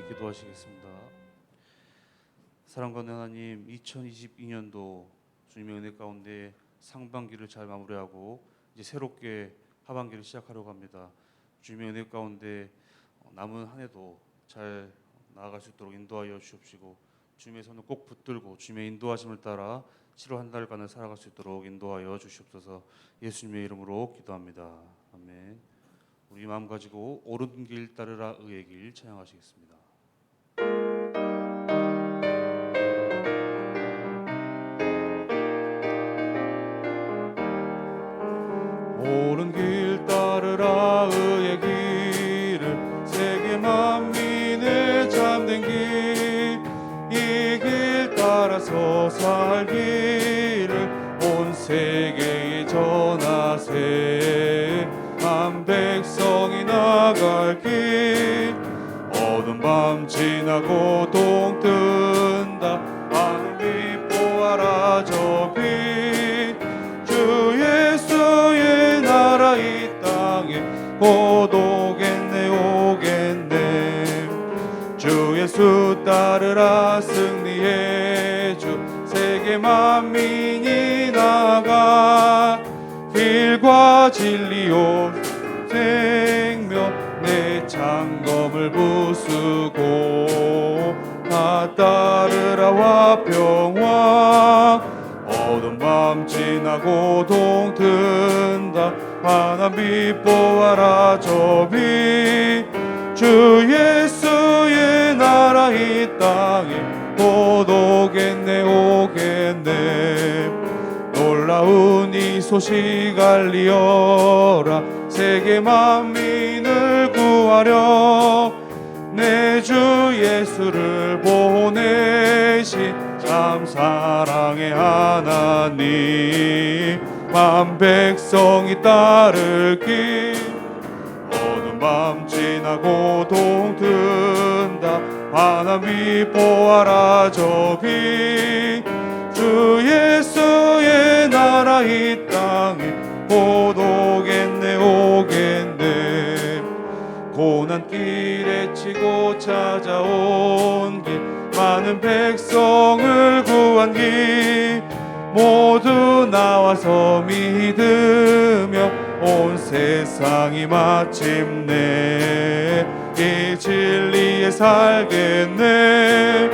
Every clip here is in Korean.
기도하시겠습니다. 사랑받는 하나님, 2022년도 주님의 은혜 가운데 상반기를 잘 마무리하고 이제 새롭게 하반기를 시작하려고 합니다. 주님의 은혜 가운데 남은 한 해도 잘 나아갈 수 있도록 인도하여 주옵시고, 주님의 손을 꼭 붙들고 주님의 인도하심을 따라 7월 한 달간을 살아갈 수 있도록 인도하여 주시옵소서. 예수님의 이름으로 기도합니다. 아멘. 우리 마음 가지고 옳은 길 따르라 의의 길 찬양하시겠습니다. 옳은 길 따르라 의의 길을, 세계 만민의 참된 길, 이 길 따라서 살기를 온 세계에 전하세. 한 백성이 나갈 길, 어두운 밤 지나고 동 뜬다. 하늘 빛 보아라 저 빛, 주 예수의 나라 이 땅에 곧 오겠네 오겠네. 주 예수 따르라 승리의 주, 세계 만민이 나가. 길과 진리요 생명 내 창검을 부수고, 나 따르라 화평왕. 어두운 밤 지나고 동 뜬다. 환한 빛 보아라 저 빛, 주 예수의 나라 이 땅에 곧 오겠네 오겠네. 놀라운 이 소식 알리어라, 세계 만민을 구하려 내 주 예수를 보내신 참 사랑의 하나님. 만 백성이 따를 길, 어두운 밤 지나고 동 뜬다. 환한 빛 보아라 저 빛, 주 예수의 나라 이 땅에 곧 오겠네 오겠네. 고난 길에 치고 찾아온 길, 많은 백성을 구한 길, 모두 나와서 믿으며 온 세상이 마침내 이 진리에 살겠네.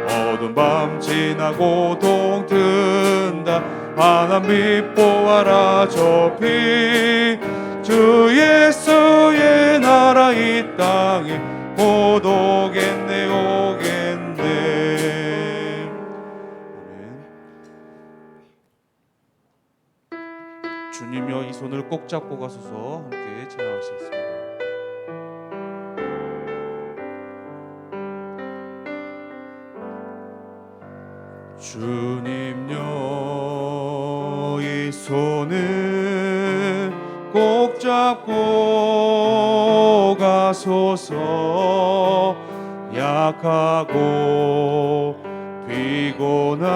어두운 밤 지나고 동 뜬다. 환한 빛 보아라 저 빛, 주 예수의 나라 이 땅에 곧 오겠네 오겠네. 아멘. 주님여 이 손을 꼭 잡고 가소서. 함께 찬양하시겠습니다. 주님여 이 손을 꼭 잡고 가소서. 약하고 피곤한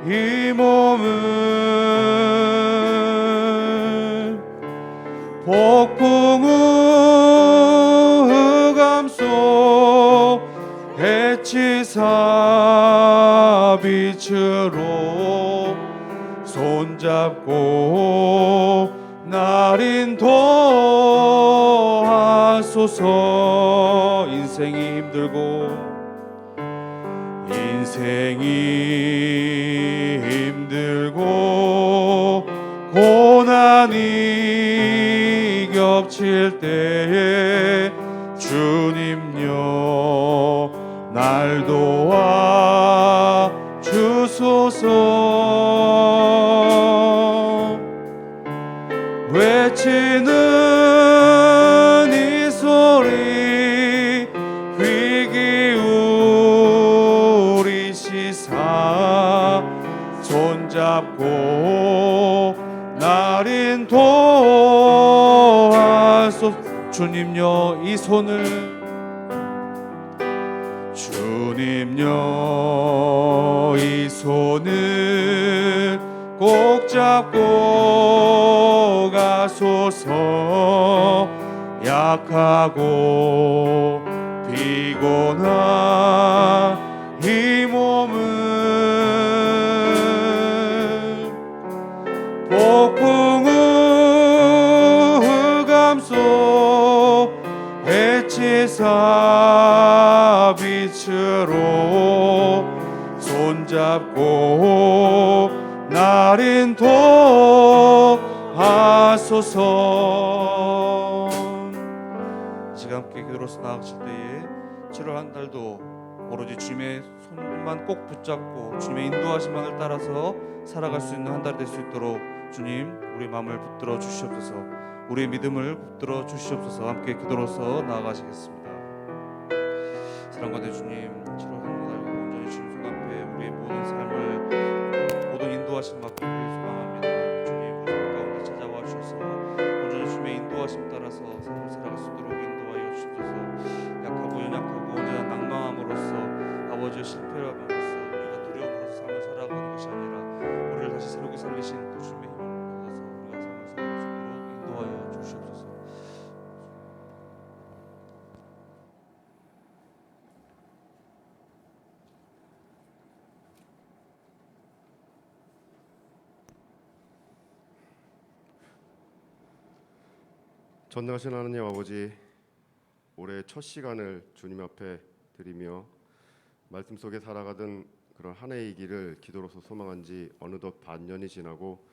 이 몸을 폭풍 흑암 속 해치사 빛으로 손잡고 날 인도하소서. 인생이 힘들고 고난이 겹칠 때에 주님여 날 도와 주소서. 외치는 이 소리 귀 기울이시사, 손잡고 날 인도하소서. 주님여 이 손을, 주님여 이 손을 꼭 잡고 가소서. 약하고 피곤한 이 몸을 폭풍우 흑암 속 해치사 빛으로 손잡고 날 인도하소서. 지금 함께 기도로서 나아가실 때에 7월 한 달도 오로지 주님의 손만 꼭 붙잡고 주님의 인도하심만을 따라서 살아갈 수 있는 한 달이 될 수 있도록 주님 우리의 마음을 붙들어 주시옵소서. 우리의 믿음을 붙들어 주시옵소서. 함께 기도로서 나아가시겠습니다. 사랑과대 주님, 7월 한 달 온전히 주님 손 앞에 우리의 모든 삶을 모든 인도하심 맡기고 소망합니다. 주님 우리 삶 가운데 찾아와 주셔서 온전히 주님의 인도하심 따라서 삶을 살아갈 수 있도록 인도하여 주셔서 약하고 연약하고 언제나 낭망함으로써 아버지의 실패함으로써 우리가 두려움으로써 삶을 살아가는 것이 아니라 우리를 다시 새롭게 살리신 그 주님의 힘을 받아서 우리가 삶을 살아갈 수 있도록 인도하여 주시옵소서. 전능하신 하나님 아버지, 올해 첫 시간을 주님 앞에 드리며 말씀 속에 살아가던 그런 한 해의 길을 기도로서 소망한 지 어느덧 반년이 지나고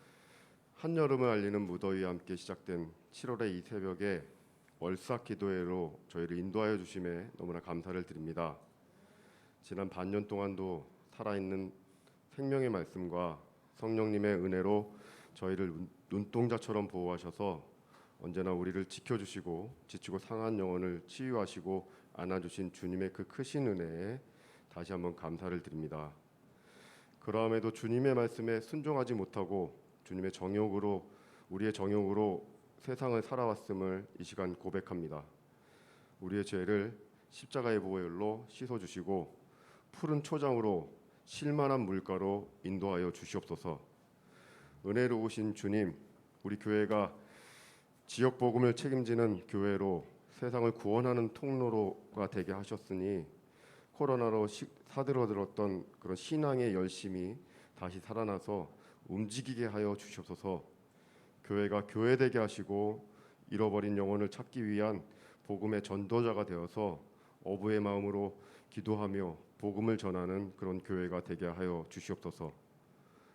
한여름을 알리는 무더위와 함께 시작된 7월의 이 새벽에 월삭 기도회로 저희를 인도하여 주심에 너무나 감사를 드립니다. 지난 반년 동안도 살아있는 생명의 말씀과 성령님의 은혜로 저희를 눈동자처럼 보호하셔서 언제나 우리를 지켜주시고 지치고 상한 영혼을 치유하시고 안아주신 주님의 그 크신 은혜에 다시 한번 감사를 드립니다. 그러함에도 주님의 말씀에 순종하지 못하고 주님의 정욕으로 우리의 정욕으로 세상을 살아왔음을 이 시간 고백합니다. 우리의 죄를 십자가의 보혈로 씻어주시고 푸른 초장으로 실만한 물가로 인도하여 주시옵소서. 은혜로우신 주님, 우리 교회가 지역 복음을 책임지는 교회로 세상을 구원하는 통로가 되게 하셨으니 코로나로 사들어들었던 그런 신앙의 열심이 다시 살아나서 움직이게 하여 주시옵소서. 교회가 교회되게 하시고 잃어버린 영혼을 찾기 위한 복음의 전도자가 되어서 어부의 마음으로 기도하며 복음을 전하는 그런 교회가 되게 하여 주시옵소서.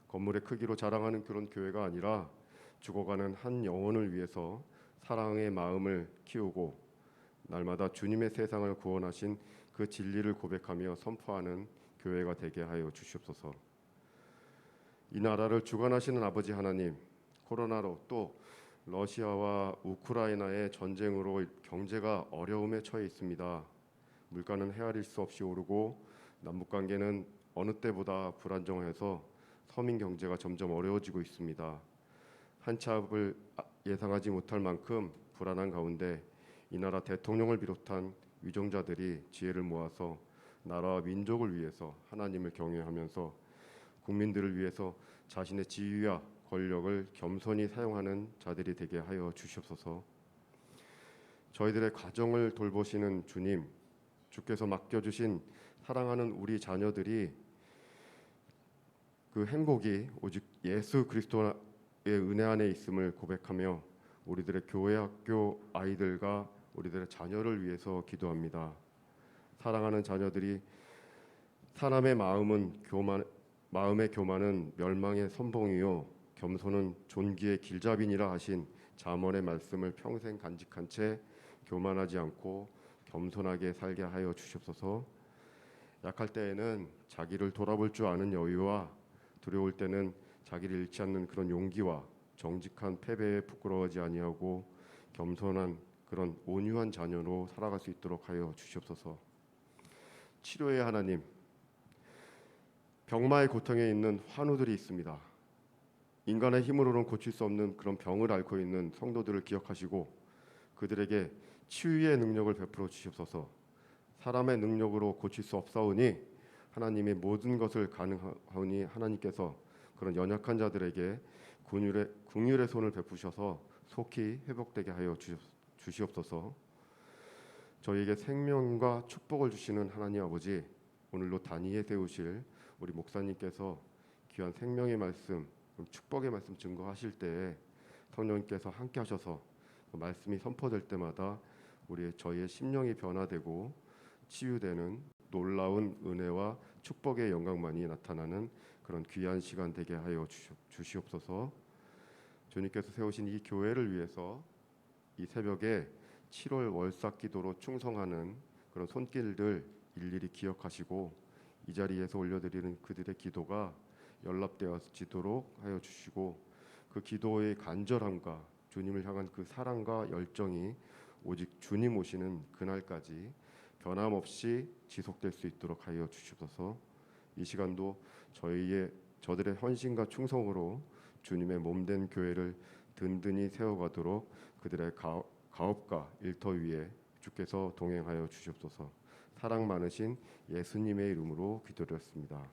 건물의 크기로 자랑하는 그런 교회가 아니라 죽어가는 한 영혼을 위해서 사랑의 마음을 키우고 날마다 주님의 세상을 구원하신 그 진리를 고백하며 선포하는 교회가 되게 하여 주시옵소서. 이 나라를 주관하시는 아버지 하나님, 코로나로 또 러시아와 우크라이나의 전쟁으로 경제가 어려움에 처해 있습니다. 물가는 헤아릴 수 없이 오르고 남북관계는 어느 때보다 불안정해서 서민 경제가 점점 어려워지고 있습니다. 한치 앞을 예상하지 못할 만큼 불안한 가운데 이 나라 대통령을 비롯한 위정자들이 지혜를 모아서 나라와 민족을 위해서 하나님을 경외하면서 국민들을 위해서 자신의 지위와 권력을 겸손히 사용하는 자들이 되게 하여 주시옵소서. 저희들의 가정을 돌보시는 주님, 주께서 맡겨주신 사랑하는 우리 자녀들이 그 행복이 오직 예수 그리스도의 은혜 안에 있음을 고백하며 우리들의 교회 학교 아이들과 우리들의 자녀를 위해서 기도합니다. 사랑하는 자녀들이 사람의 마음의 교만은 멸망의 선봉이요 겸손은 존귀의 길잡이니라 하신 잠언의 말씀을 평생 간직한 채 교만하지 않고 겸손하게 살게 하여 주시옵소서. 약할 때에는 자기를 돌아볼 줄 아는 여유와 두려울 때는 자기를 잃지 않는 그런 용기와 정직한 패배에 부끄러워하지 아니하고 겸손한 그런 온유한 자녀로 살아갈 수 있도록 하여 주시옵소서. 치료의 하나님, 병마의 고통에 있는 환우들이 있습니다. 인간의 힘으로는 고칠 수 없는 그런 병을 앓고 있는 성도들을 기억하시고 그들에게 치유의 능력을 베풀어 주시옵소서. 사람의 능력으로 고칠 수 없사오니 하나님의 모든 것을 가능하오니 하나님께서 그런 연약한 자들에게 긍휼의 손을 베푸셔서 속히 회복되게 하여 주시옵소서. 저희에게 생명과 축복을 주시는 하나님 아버지, 오늘도 단위에 세우실 우리 목사님께서 귀한 생명의 말씀, 축복의 말씀 증거하실 때에 성령님께서 함께 하셔서 그 말씀이 선포될 때마다 저희의 심령이 변화되고 치유되는 놀라운 은혜와 축복의 영광만이 나타나는 그런 귀한 시간 되게 하여 주시옵소서. 주님께서 세우신 이 교회를 위해서 이 새벽에 7월 월삭 기도로 충성하는 그런 손길들 일일이 기억하시고 이 자리에서 올려드리는 그들의 기도가 연락되어지도록 하여 주시고, 그 기도의 간절함과 주님을 향한 그 사랑과 열정이 오직 주님 오시는 그날까지 변함없이 지속될 수 있도록 하여 주시옵소서. 이 시간도 저들의 헌신과 충성으로 주님의 몸된 교회를 든든히 세워가도록 그들의 가업과 일터 위에 주께서 동행하여 주시옵소서. 사랑 많으신 예수님의 이름으로 기도드렸습니다.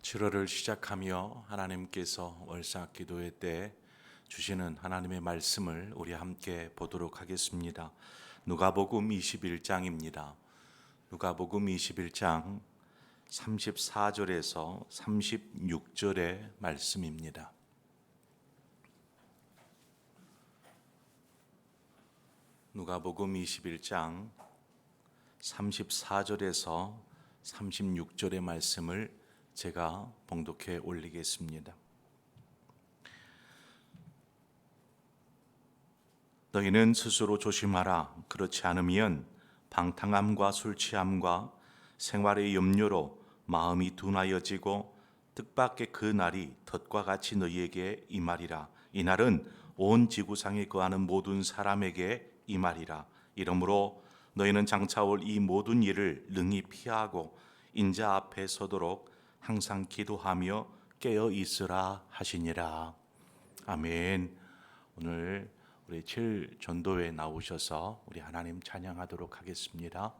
칠월을 시작하며 하나님께서 월삭 기도회 때 주시는 하나님의 말씀을 우리 함께 보도록 하겠습니다. 누가복음 21장입니다. 누가복음 21장 34절에서 36절의 말씀입니다. 누가복음 21장 34절에서 36절의 말씀을 제가 봉독해 올리겠습니다. 너희는 스스로 조심하라. 그렇지 않으면 방탕함과 술 취함과 생활의 염려로 마음이 둔하여지고 뜻밖의 그 날이 덫과 같이 너희에게 임하리라. 이 날은 온 지구상에 거하는 모든 사람에게 임하리라. 이러므로 너희는 장차 올 이 모든 일을 능히 피하고 인자 앞에 서도록 항상 기도하며 깨어 있으라 하시니라. 아멘. 오늘 우리 7 전도회 나오셔서 우리 하나님 찬양하도록 하겠습니다.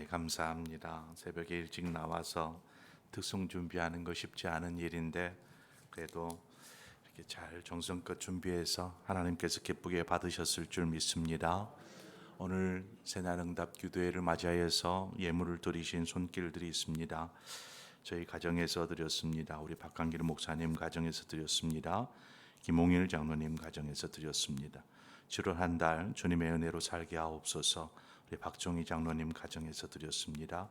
감사합니다. 새벽에 일찍 나와서 특송 준비하는 거 쉽지 않은 일인데 그래도 이렇게 잘 정성껏 준비해서 하나님께서 기쁘게 받으셨을 줄 믿습니다. 오늘 새날응답 기도회를 맞이하여서 예물을 드리신 손길들이 있습니다. 저희 가정에서 드렸습니다. 우리 박강길 목사님 가정에서 드렸습니다. 김홍일 장로님 가정에서 드렸습니다. 7월 한 달 주님의 은혜로 살게 하옵소서. 우리 박종희 장로님 가정에서 드렸습니다.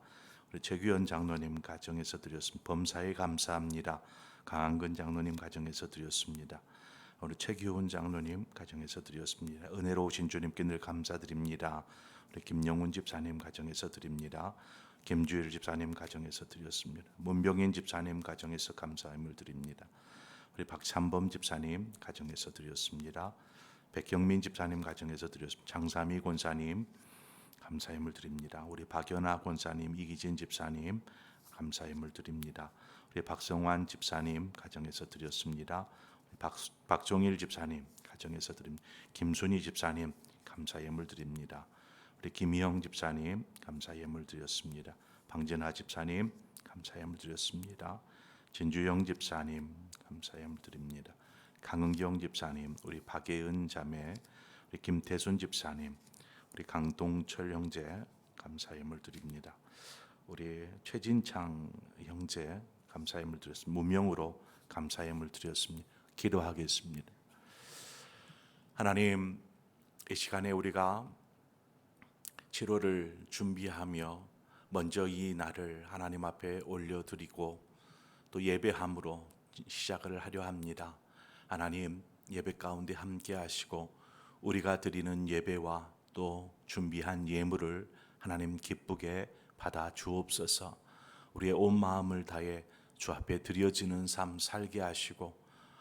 우리 최규현 장로님 가정에서 드렸습니다. 범사에 감사합니다. 강한근 장로님 가정에서 드렸습니다. 우리 최기훈 장로님 가정에서 드렸습니다. 은혜로우신 주님께 늘 감사드립니다. 우리 김영훈 집사님 가정에서 드립니다. 김주일 집사님 가정에서 드렸습니다. 문병인 집사님 가정에서 감사함을 드립니다. 우리 박찬범 집사님 가정에서 드렸습니다. 백경민 집사님 가정에서 드렸습니다. 장삼희 권사님 감사함을 드립니다. 우리 박연아 권사님, 이기진 집사님 감사함을 드립니다. 우리 박성환 집사님 가정에서 드렸습니다. 박종일 집사님 가정에서 드립니다. 김순희 집사님 감사함을 드립니다. 우리 김희영 집사님 감사함을 드렸습니다. 방진아 집사님 감사함을 드렸습니다. 진주영 집사님 감사함을 드립니다. 강은경 집사님, 우리 박예은 자매, 우리 김태순 집사님, 우리 강동철 형제 감사함을 드립니다. 우리 최진창 형제 감사함을 드렸습니다. 무명으로 감사함을 드렸습니다. 기도하겠습니다. 하나님, 이 시간에 우리가 7월을 준비하며 먼저 이 날을 하나님 앞에 올려드리고 또 예배함으로 시작을 하려 합니다. 하나님, 예배 가운데 함께 하시고 우리가 드리는 예배와 또 준비한 예물을 하나님 기쁘게 받아 주옵소서. 우리의 온 마음을 다해 주 앞에 드려지는 삶 살게 하시고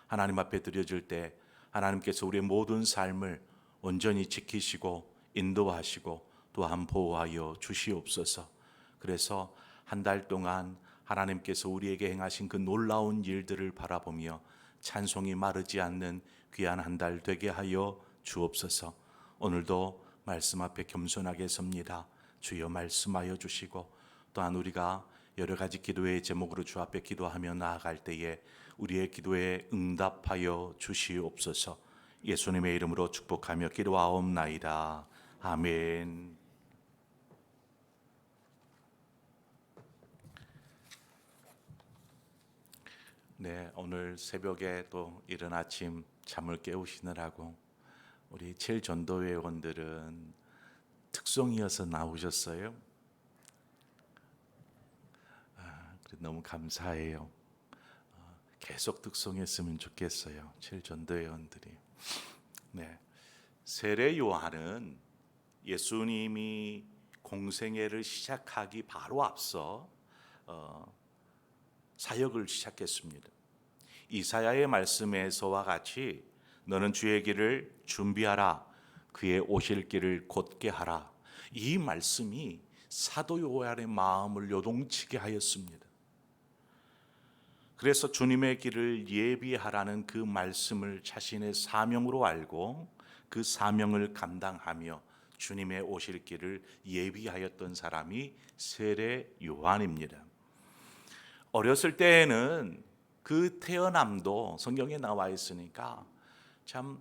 하나님 앞에 드려질 때 하나님께서 우리의 모든 삶을 온전히 지키시고 인도하시고 또한 보호하여 주시옵소서. 그래서 한 달 동안 하나님께서 우리에게 행하신 그 놀라운 일들을 바라보며 찬송이 마르지 않는 귀한 한 달 되게 하여 주옵소서. 오늘도 말씀 앞에 겸손하게 섭니다. 주여 말씀하여 주시고 또한 우리가 여러 가지 기도의 제목으로 주 앞에 기도하며 나아갈 때에 우리의 기도에 응답하여 주시옵소서. 예수님의 이름으로 축복하며 기도하옵나이다. 아멘. 네, 오늘 새벽에 또 이른 아침 잠을 깨우시느라고 우리 7전도회원들은 특송이어서 나오셨어요. 너무 감사해요. 계속 특송했으면 좋겠어요. 7전도회원들이. 네, 세례 요한은 예수님이 공생애를 시작하기 바로 앞서 사역을 시작했습니다. 이사야의 말씀에서와 같이 너는 주의 길을 준비하라, 그의 오실 길을 곧게 하라. 이 말씀이 사도 요한의 마음을 요동치게 하였습니다. 그래서 주님의 길을 예비하라는 그 말씀을 자신의 사명으로 알고 그 사명을 감당하며 주님의 오실 길을 예비하였던 사람이 세례 요한입니다. 어렸을 때에는 그 태어남도 성경에 나와 있으니까 참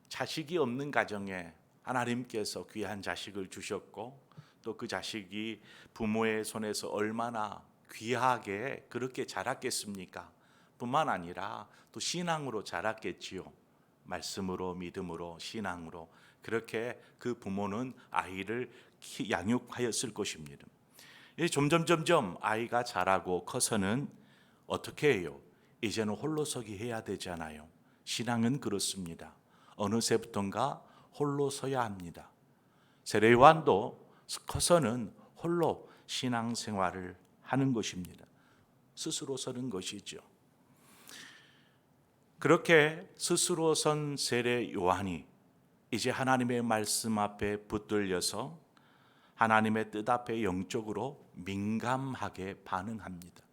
자식이 없는 가정에 하나님께서 귀한 자식을 주셨고 또 그 자식이 부모의 손에서 얼마나 귀하게 그렇게 자랐겠습니까? 뿐만 아니라 또 신앙으로 자랐겠지요. 말씀으로, 믿음으로, 신앙으로 그렇게 그 부모는 아이를 양육하였을 것입니다. 점점 아이가 자라고 커서는 어떻게 해요? 이제는 홀로서기 해야 되잖아요. 신앙은 그렇습니다. 어느새부턴가 홀로 서야 합니다. 세례 요한도 커서는 홀로 신앙생활을 하는 것입니다. 스스로 서는 것이죠. 그렇게 스스로 선 세례 요한이 이제 하나님의 말씀 앞에 붙들려서 하나님의 뜻 앞에 영적으로 민감하게 반응합니다.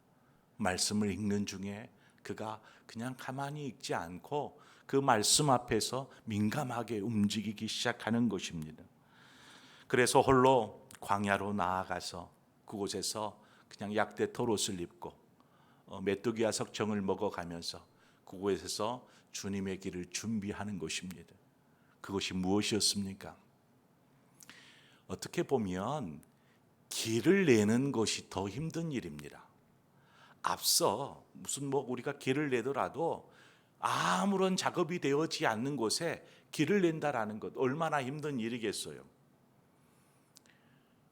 말씀을 읽는 중에 그가 그냥 가만히 읽지 않고 그 말씀 앞에서 민감하게 움직이기 시작하는 것입니다. 그래서 홀로 광야로 나아가서 그곳에서 그냥 약대 털옷을 입고 메뚜기와 석청을 먹어가면서 그곳에서 주님의 길을 준비하는 것입니다. 그것이 무엇이었습니까? 어떻게 보면 길을 내는 것이 더 힘든 일입니다. 앞서 무슨 우리가 길을 내더라도 아무런 작업이 되어지지 않는 곳에 길을 낸다라는 것 얼마나 힘든 일이겠어요.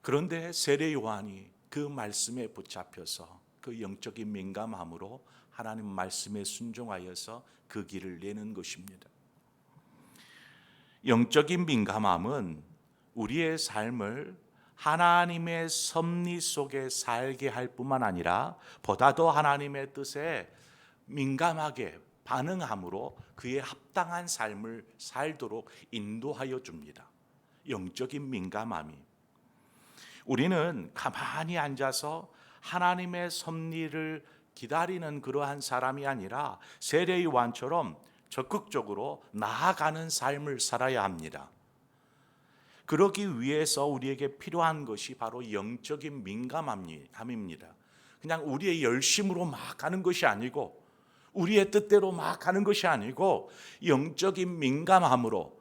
그런데 세례 요한이 그 말씀에 붙잡혀서 그 영적인 민감함으로 하나님 말씀에 순종하여서 그 길을 내는 것입니다. 영적인 민감함은 우리의 삶을 하나님의 섭리 속에 살게 할 뿐만 아니라 보다 더 하나님의 뜻에 민감하게 반응함으로 그에 합당한 삶을 살도록 인도하여 줍니다. 영적인 민감함이. 우리는 가만히 앉아서 하나님의 섭리를 기다리는 그러한 사람이 아니라 세례 요한처럼 적극적으로 나아가는 삶을 살아야 합니다. 그러기 위해서 우리에게 필요한 것이 바로 영적인 민감함입니다. 그냥 우리의 열심으로 막 가는 것이 아니고 우리의 뜻대로 막 가는 것이 아니고 영적인 민감함으로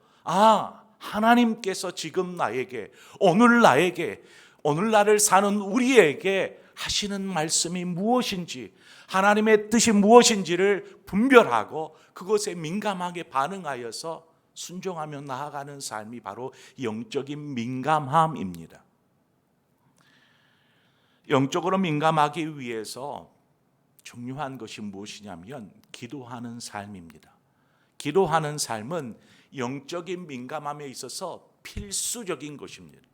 하나님께서 지금 나에게 오늘날을 사는 우리에게 하시는 말씀이 무엇인지 하나님의 뜻이 무엇인지를 분별하고 그것에 민감하게 반응하여서 순종하며 나아가는 삶이 바로 영적인 민감함입니다. 영적으로 민감하기 위해서 중요한 것이 무엇이냐면 기도하는 삶입니다. 기도하는 삶은 영적인 민감함에 있어서 필수적인 것입니다.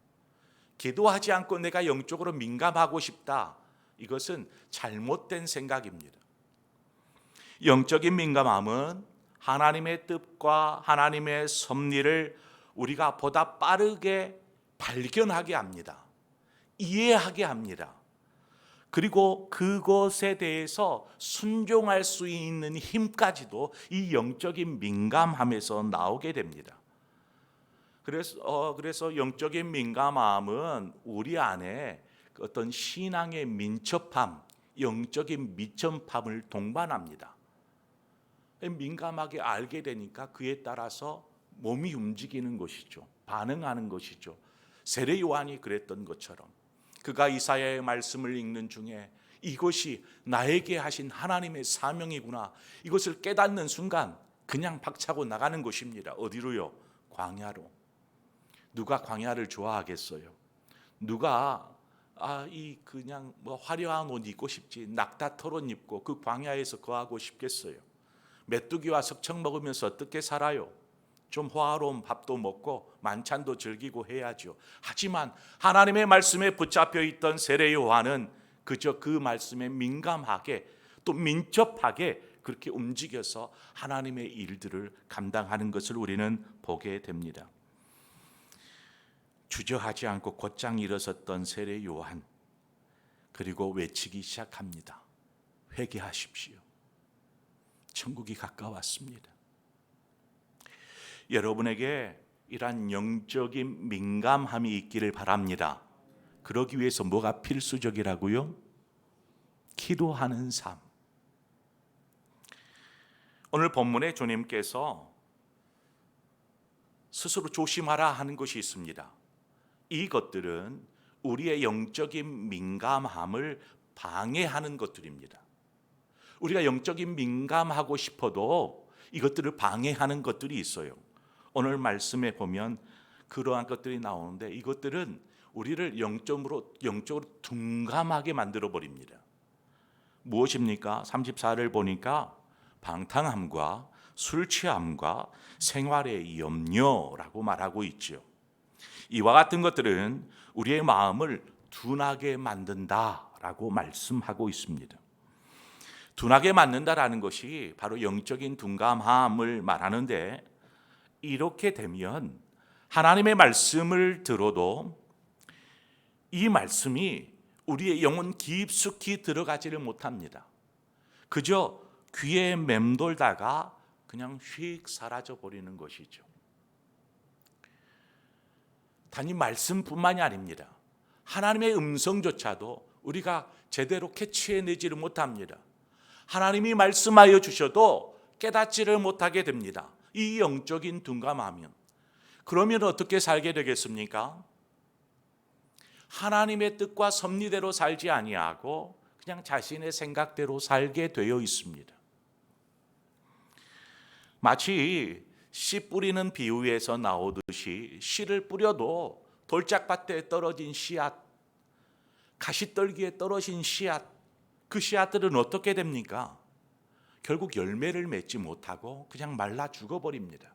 기도하지 않고 내가 영적으로 민감하고 싶다. 이것은 잘못된 생각입니다. 영적인 민감함은 하나님의 뜻과 하나님의 섭리를 우리가 보다 빠르게 발견하게 합니다. 이해하게 합니다. 그리고 그것에 대해서 순종할 수 있는 힘까지도 이 영적인 민감함에서 나오게 됩니다. 그래서 영적인 민감함은 우리 안에 어떤 신앙의 민첩함, 영적인 미천함을 동반합니다. 민감하게 알게 되니까 그에 따라서 몸이 움직이는 것이죠. 반응하는 것이죠. 세례 요한이 그랬던 것처럼 그가 이사야의 말씀을 읽는 중에 이것이 나에게 하신 하나님의 사명이구나, 이것을 깨닫는 순간 그냥 박차고 나가는 것입니다. 어디로요? 광야로. 누가 광야를 좋아하겠어요? 누가 그냥 화려한 옷 입고 싶지, 낙타 털옷 입고 그 광야에서 거하고 싶겠어요? 메뚜기와 석청 먹으면서 어떻게 살아요? 좀 호화로운 밥도 먹고 만찬도 즐기고 해야죠. 하지만 하나님의 말씀에 붙잡혀 있던 세례 요한은 그저 그 말씀에 민감하게 또 민첩하게 그렇게 움직여서 하나님의 일들을 감당하는 것을 우리는 보게 됩니다. 주저하지 않고 곧장 일어섰던 세례 요한, 그리고 외치기 시작합니다. 회개하십시오. 천국이 가까웠습니다. 여러분에게 이러한 영적인 민감함이 있기를 바랍니다. 그러기 위해서 뭐가 필수적이라고요? 기도하는 삶. 오늘 본문에 주님께서 스스로 조심하라 하는 것이 있습니다. 이것들은 우리의 영적인 민감함을 방해하는 것들입니다. 우리가 영적인 민감하고 싶어도 이것들을 방해하는 것들이 있어요. 오늘 말씀에 보면 그러한 것들이 나오는데 이것들은 우리를 영적으로 둔감하게 만들어 버립니다. 무엇입니까? 34를 보니까 방탕함과 술 취함과 생활의 염려라고 말하고 있죠. 이와 같은 것들은 우리의 마음을 둔하게 만든다라고 말씀하고 있습니다. 둔하게 만든다라는 것이 바로 영적인 둔감함을 말하는데, 이렇게 되면 하나님의 말씀을 들어도 이 말씀이 우리의 영혼 깊숙이 들어가지를 못합니다. 그저 귀에 맴돌다가 그냥 휙 사라져 버리는 것이죠. 단지 말씀뿐만이 아닙니다. 하나님의 음성조차도 우리가 제대로 캐치해내지를 못합니다. 하나님이 말씀하여 주셔도 깨닫지를 못하게 됩니다. 이 영적인 둔감하면. 그러면 어떻게 살게 되겠습니까? 하나님의 뜻과 섭리대로 살지 아니하고 그냥 자신의 생각대로 살게 되어 있습니다. 마치 씨 뿌리는 비유에서 나오듯이 씨를 뿌려도 돌짝밭에 떨어진 씨앗, 가시떨기에 떨어진 씨앗, 그 씨앗들은 어떻게 됩니까? 결국 열매를 맺지 못하고 그냥 말라 죽어버립니다.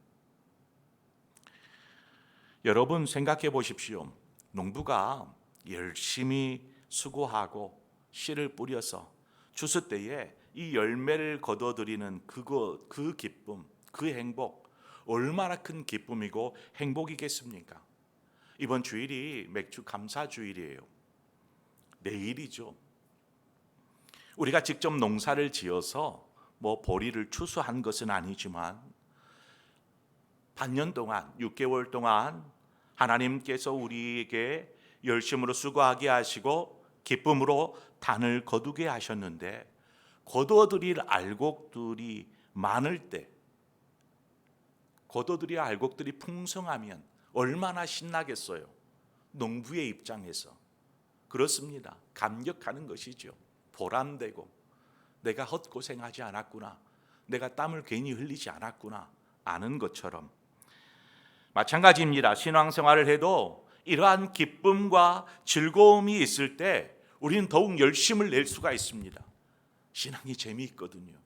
여러분 생각해 보십시오. 농부가 열심히 수고하고 씨를 뿌려서 주스 때에 이 열매를 거둬들이는 그 기쁨, 그 행복, 얼마나 큰 기쁨이고 행복이겠습니까? 이번 주일이 맥주 감사 주일이에요. 내일이죠. 우리가 직접 농사를 지어서 보리를 추수한 것은 아니지만 반년 동안, 6개월 동안 하나님께서 우리에게 열심으로 수고하게 하시고 기쁨으로 단을 거두게 하셨는데, 거둬들일 알곡들이 많을 때, 거둬들일 알곡들이 풍성하면 얼마나 신나겠어요. 농부의 입장에서 그렇습니다. 감격하는 것이죠. 보람되고 내가 헛고생하지 않았구나, 내가 땀을 괜히 흘리지 않았구나 아는 것처럼 마찬가지입니다. 신앙생활을 해도 이러한 기쁨과 즐거움이 있을 때 우리는 더욱 열심을 낼 수가 있습니다. 신앙이 재미있거든요.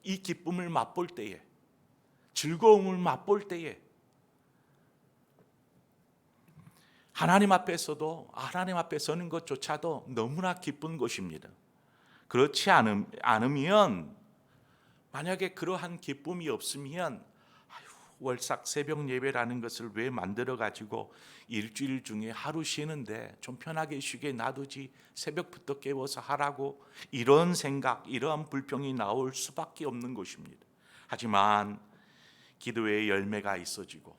이 기쁨을 맛볼 때에, 즐거움을 맛볼 때에 하나님 앞에 서는 것조차도 너무나 기쁜 것입니다. 그렇지 않으면, 만약에 그러한 기쁨이 없으면 월삭 새벽 예배라는 것을 왜 만들어 가지고 일주일 중에 하루 쉬는데 좀 편하게 쉬게 놔두지, 새벽부터 깨워서 하라고, 이런 생각, 이러한 불평이 나올 수밖에 없는 것입니다. 하지만 기도의 열매가 있어지고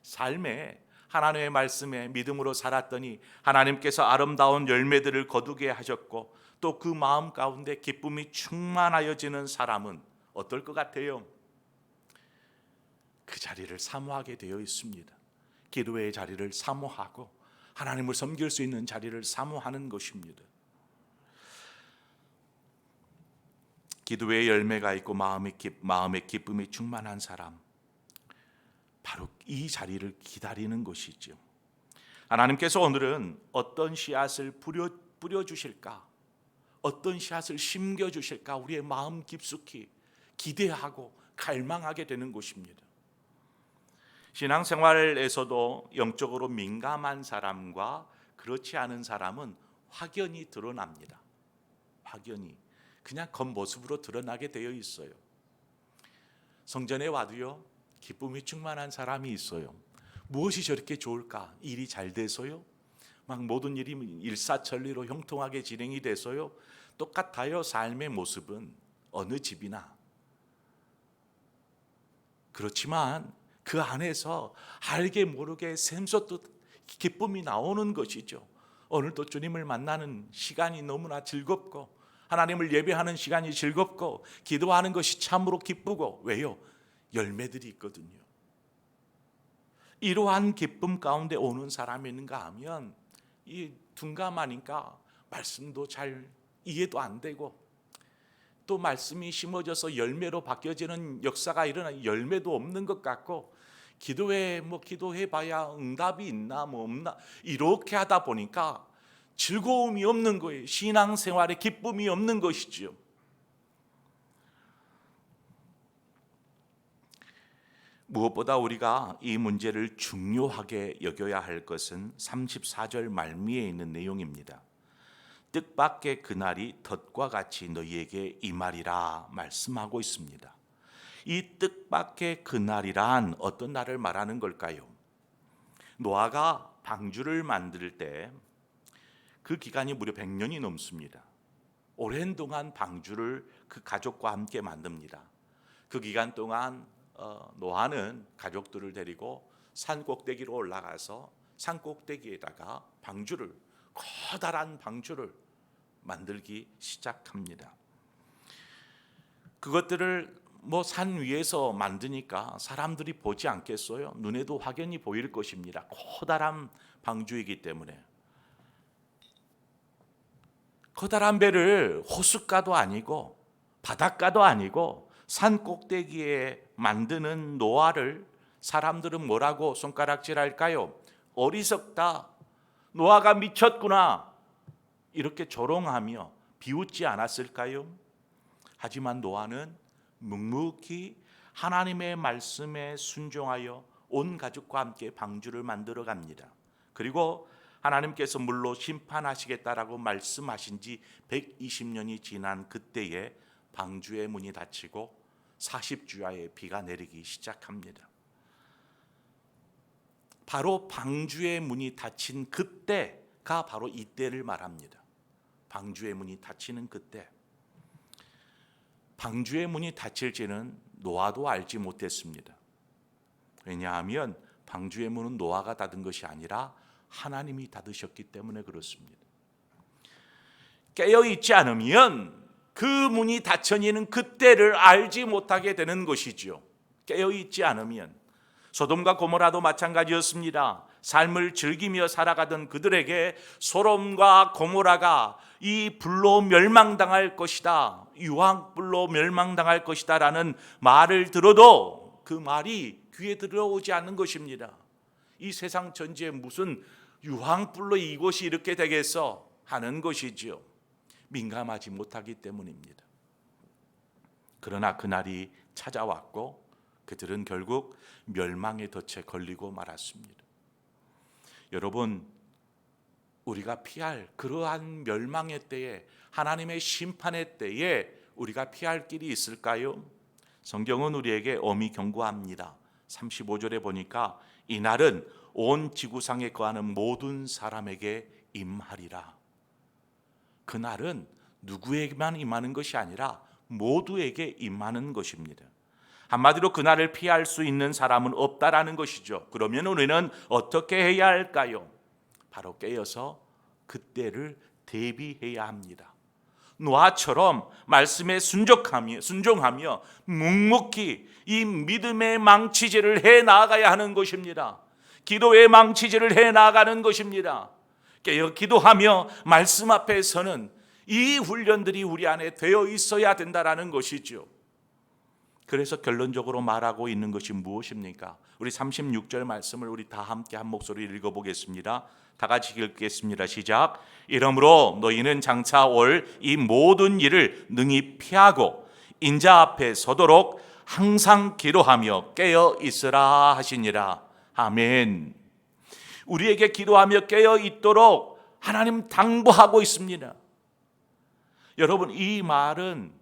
삶에 하나님의 말씀에 믿음으로 살았더니 하나님께서 아름다운 열매들을 거두게 하셨고, 또 그 마음 가운데 기쁨이 충만하여지는 사람은 어떨 것 같아요? 그 자리를 사모하게 되어 있습니다. 기도의 자리를 사모하고 하나님을 섬길 수 있는 자리를 사모하는 것입니다. 기도의 열매가 있고 마음의 기쁨이 충만한 사람, 바로 이 자리를 기다리는 것이죠. 하나님께서 오늘은 어떤 씨앗을 뿌려주실까, 어떤 씨앗을 심겨주실까, 우리의 마음 깊숙이 기대하고 갈망하게 되는 것입니다. 신앙생활에서도 영적으로 민감한 사람과 그렇지 않은 사람은 확연히 드러납니다. 확연히 그냥 겉모습으로 드러나게 되어 있어요. 성전에 와도요, 기쁨이 충만한 사람이 있어요. 무엇이 저렇게 좋을까? 일이 잘 돼서요? 막 모든 일이 일사천리로 형통하게 진행이 돼서요? 똑같아요. 삶의 모습은 어느 집이나. 그렇지만 그 안에서 알게 모르게 샘솟듯 기쁨이 나오는 것이죠. 오늘도 주님을 만나는 시간이 너무나 즐겁고, 하나님을 예배하는 시간이 즐겁고, 기도하는 것이 참으로 기쁘고. 왜요? 열매들이 있거든요. 이러한 기쁨 가운데 오는 사람이 있는가 하면, 이 둔감하니까 말씀도 잘 이해도 안 되고, 또 말씀이 심어져서 열매로 바뀌어지는 역사가 일어나 열매도 없는 것 같고, 기도해봐야 응답이 있나 없나, 이렇게 하다 보니까 즐거움이 없는 거예요. 신앙생활에 기쁨이 없는 것이죠. 무엇보다 우리가 이 문제를 중요하게 여겨야 할 것은 34절 말미에 있는 내용입니다. 뜻밖의 그날이 덫과 같이 너희에게 임하리라 말씀하고 있습니다. 이 뜻밖의 그날이란 어떤 날을 말하는 걸까요? 노아가 방주를 만들 때 그 기간이 무려 100년이 넘습니다. 오랜 동안 방주를 그 가족과 함께 만듭니다. 그 기간 동안 노아는 가족들을 데리고 산 꼭대기로 올라가서 산 꼭대기에다가 방주를, 커다란 방주를 만들기 시작합니다. 그것들을 산 위에서 만드니까 사람들이 보지 않겠어요? 눈에도 확연히 보일 것입니다. 커다란 방주이기 때문에. 커다란 배를 호숫가도 아니고 바닷가도 아니고 산 꼭대기에 만드는 노아를 사람들은 뭐라고 손가락질할까요? 어리석다, 노아가 미쳤구나, 이렇게 조롱하며 비웃지 않았을까요? 하지만 노아는 묵묵히 하나님의 말씀에 순종하여 온 가족과 함께 방주를 만들어 갑니다. 그리고 하나님께서 물로 심판하시겠다라고 말씀하신 지 120년이 지난 그때에 방주의 문이 닫히고 40주야의 비가 내리기 시작합니다. 바로 방주의 문이 닫힌 그때가 바로 이때를 말합니다. 방주의 문이 닫히는 그때. 방주의 문이 닫힐지는 노아도 알지 못했습니다. 왜냐하면 방주의 문은 노아가 닫은 것이 아니라 하나님이 닫으셨기 때문에 그렇습니다. 깨어있지 않으면 그 문이 닫혀지는 그때를 알지 못하게 되는 것이죠. 깨어있지 않으면. 소돔과 고모라도 마찬가지였습니다. 삶을 즐기며 살아가던 그들에게 소돔과 고모라가 이 불로 멸망당할 것이다, 유황불로 멸망당할 것이다 라는 말을 들어도 그 말이 귀에 들어오지 않는 것입니다. 이 세상 전체에 무슨 유황불로 이곳이 이렇게 되겠어 하는 것이지요. 민감하지 못하기 때문입니다. 그러나 그날이 찾아왔고 그들은 결국 멸망의 덫에 걸리고 말았습니다. 여러분, 우리가 피할 그러한 멸망의 때에, 하나님의 심판의 때에 우리가 피할 길이 있을까요? 성경은 우리에게 엄히 경고합니다. 35절에 보니까 이날은 온 지구상에 거하는 모든 사람에게 임하리라. 그날은 누구에게만 임하는 것이 아니라 모두에게 임하는 것입니다. 한마디로 그날을 피할 수 있는 사람은 없다라는 것이죠. 그러면 우리는 어떻게 해야 할까요? 바로 깨어서 그때를 대비해야 합니다. 노아처럼 말씀에 순종하며 묵묵히 이 믿음의 망치질을 해 나가야 하는 것입니다. 기도의 망치질을 해 나가는 것입니다. 깨어 기도하며 말씀 앞에 서는 이 훈련들이 우리 안에 되어 있어야 된다라는 것이죠. 그래서 결론적으로 말하고 있는 것이 무엇입니까? 우리 36절 말씀을 우리 다 함께 한 목소리로 읽어보겠습니다. 다 같이 읽겠습니다. 시작. 이러므로 너희는 장차 올 이 모든 일을 능히 피하고 인자 앞에 서도록 항상 기도하며 깨어 있으라 하시니라. 아멘. 우리에게 기도하며 깨어 있도록 하나님 당부하고 있습니다. 여러분, 이 말은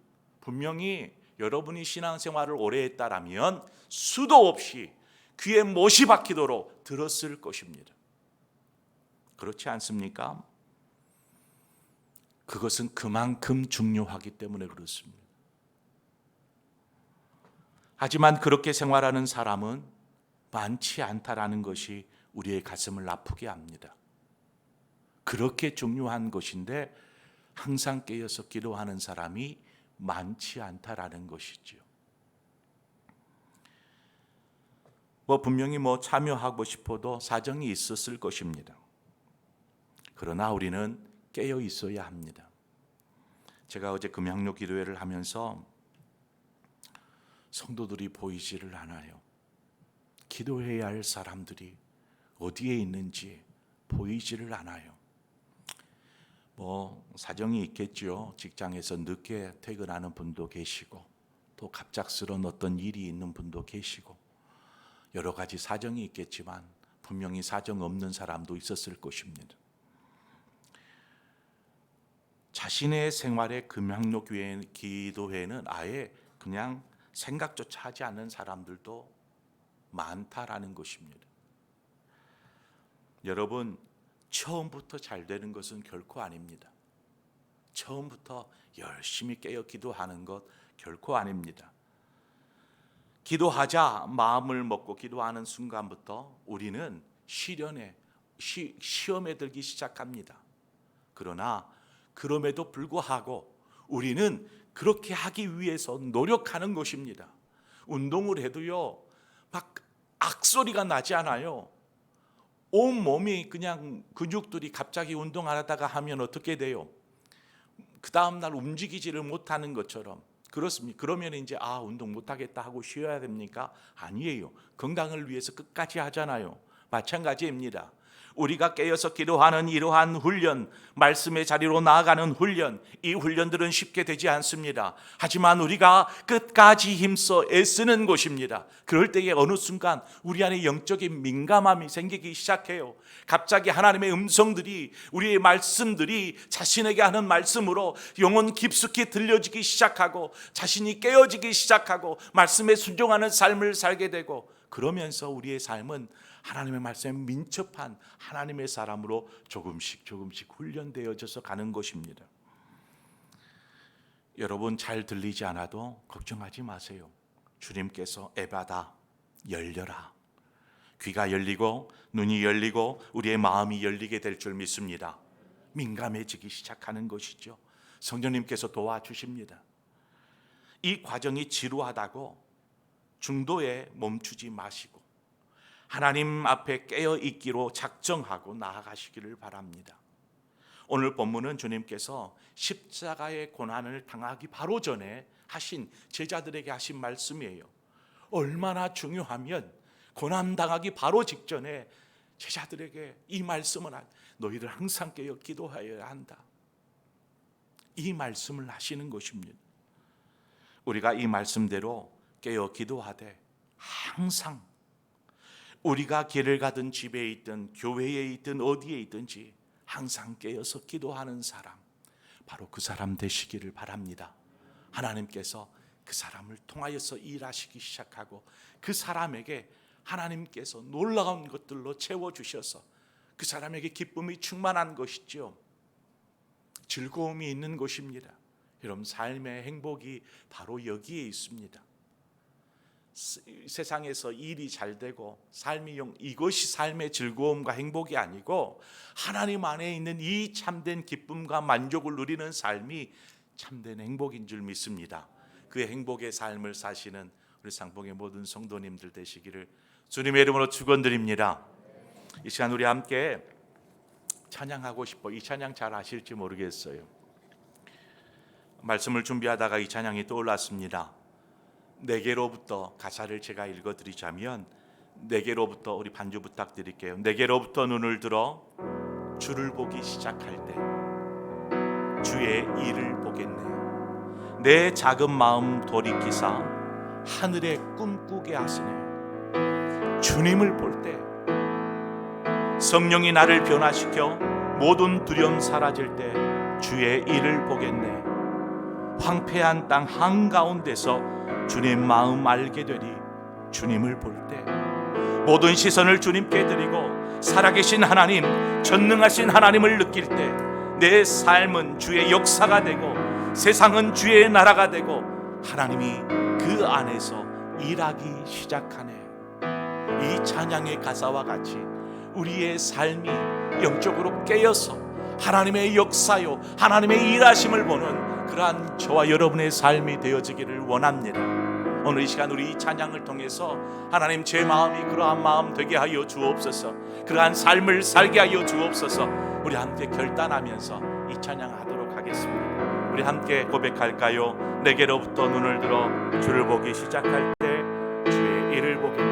분명히 여러분이 신앙생활을 오래 했다라면 수도 없이 귀에 못이 박히도록 들었을 것입니다. 그렇지 않습니까? 그것은 그만큼 중요하기 때문에 그렇습니다. 하지만 그렇게 생활하는 사람은 많지 않다라는 것이 우리의 가슴을 아프게 합니다. 그렇게 중요한 것인데 항상 깨어서 기도하는 사람이 많지 않다라는 것이죠. 분명히 참여하고 싶어도 사정이 있었을 것입니다. 그러나 우리는 깨어 있어야 합니다. 제가 어제 금양로 기도회를 하면서 성도들이 보이지를 않아요. 기도해야 할 사람들이 어디에 있는지 보이지를 않아요. 사정이 있겠죠. 직장에서 늦게 퇴근하는 분도 계시고 또 갑작스러운 어떤 일이 있는 분도 계시고 여러 가지 사정이 있겠지만 분명히 사정 없는 사람도 있었을 것입니다. 자신의 생활의 금양로 기도회는 아예 그냥 생각조차 하지 않는 사람들도 많다라는 것입니다. 여러분, 처음부터 잘 되는 것은 결코 아닙니다. 처음부터 열심히 깨어 기도하는 것 결코 아닙니다. 기도하자 마음을 먹고 기도하는 순간부터 우리는 시련에 시험에 들기 시작합니다. 그러나 그럼에도 불구하고 우리는 그렇게 하기 위해서 노력하는 것입니다. 운동을 해도요, 막 악소리가 나지 않아요. 온 몸이 그냥 근육들이 갑자기 운동하다가 하면 어떻게 돼요? 그 다음날 움직이지를 못하는 것처럼. 그렇습니까? 그러면 이제 운동 못하겠다 하고 쉬어야 됩니까? 아니에요. 건강을 위해서 끝까지 하잖아요. 마찬가지입니다. 우리가 깨어서 기도하는 이러한 훈련, 말씀의 자리로 나아가는 훈련, 이 훈련들은 쉽게 되지 않습니다. 하지만 우리가 끝까지 힘써 애쓰는 것입니다. 그럴 때에 어느 순간 우리 안에 영적인 민감함이 생기기 시작해요. 갑자기 하나님의 음성들이, 우리의 말씀들이 자신에게 하는 말씀으로 영혼 깊숙이 들려지기 시작하고 자신이 깨어지기 시작하고 말씀에 순종하는 삶을 살게 되고, 그러면서 우리의 삶은 하나님의 말씀에 민첩한 하나님의 사람으로 조금씩 훈련되어져서 가는 것입니다. 여러분, 잘 들리지 않아도 걱정하지 마세요. 주님께서 에바다, 열려라. 귀가 열리고 눈이 열리고 우리의 마음이 열리게 될 줄 믿습니다. 민감해지기 시작하는 것이죠. 성령님께서 도와주십니다. 이 과정이 지루하다고 중도에 멈추지 마시고 하나님 앞에 깨어 있기로 작정하고 나아가시기를 바랍니다. 오늘 본문은 주님께서 십자가의 고난을 당하기 바로 전에 하신, 제자들에게 하신 말씀이에요. 얼마나 중요하면 고난 당하기 바로 직전에 제자들에게 이 말씀은 너희들 항상 깨어 기도하여야 한다. 이 말씀을 하시는 것입니다. 우리가 이 말씀대로 깨어 기도하되 항상 우리가 길을 가든 집에 있든 교회에 있든 어디에 있든지 항상 깨어서 기도하는 사람, 바로 그 사람 되시기를 바랍니다. 하나님께서 그 사람을 통하여서 일하시기 시작하고 그 사람에게 하나님께서 놀라운 것들로 채워주셔서 그 사람에게 기쁨이 충만한 것이죠. 즐거움이 있는 것입니다. 여러분, 삶의 행복이 바로 여기에 있습니다. 세상에서 일이 잘 되고 이것이 삶의 즐거움과 행복이 아니고 하나님 안에 있는 이 참된 기쁨과 만족을 누리는 삶이 참된 행복인 줄 믿습니다. 그 행복의 삶을 사시는 우리 상봉의 모든 성도님들 되시기를 주님의 이름으로 축원드립니다. 이 시간 우리 함께 찬양하고 싶어. 이 찬양 잘 아실지 모르겠어요. 말씀을 준비하다가 이 찬양이 떠올랐습니다. 내게로부터, 가사를 제가 읽어드리자면, 내게로부터, 우리 반주 부탁드릴게요. 내게로부터 눈을 들어 주를 보기 시작할 때 주의 일을 보겠네. 내 작은 마음 돌이키사 하늘에 꿈꾸게 하시네. 주님을 볼 때 성령이 나를 변화시켜 모든 두려움 사라질 때 주의 일을 보겠네. 황폐한 땅 한가운데서 주님 마음 알게 되리. 주님을 볼 때 모든 시선을 주님께 드리고 살아계신 하나님, 전능하신 하나님을 느낄 때 내 삶은 주의 역사가 되고 세상은 주의 나라가 되고 하나님이 그 안에서 일하기 시작하네. 이 찬양의 가사와 같이 우리의 삶이 영적으로 깨어서 하나님의 역사요, 하나님의 일하심을 보는 그러한 저와 여러분의 삶이 되어지기를 원합니다. 오늘 이 시간 우리 이 찬양을 통해서 하나님, 제 마음이 그러한 마음 되게 하여 주옵소서, 그러한 삶을 살게 하여 주옵소서. 우리 함께 결단하면서 이 찬양하도록 하겠습니다. 우리 함께 고백할까요? 내게로부터 눈을 들어 주를 보기 시작할 때 주의 일을 보겠네.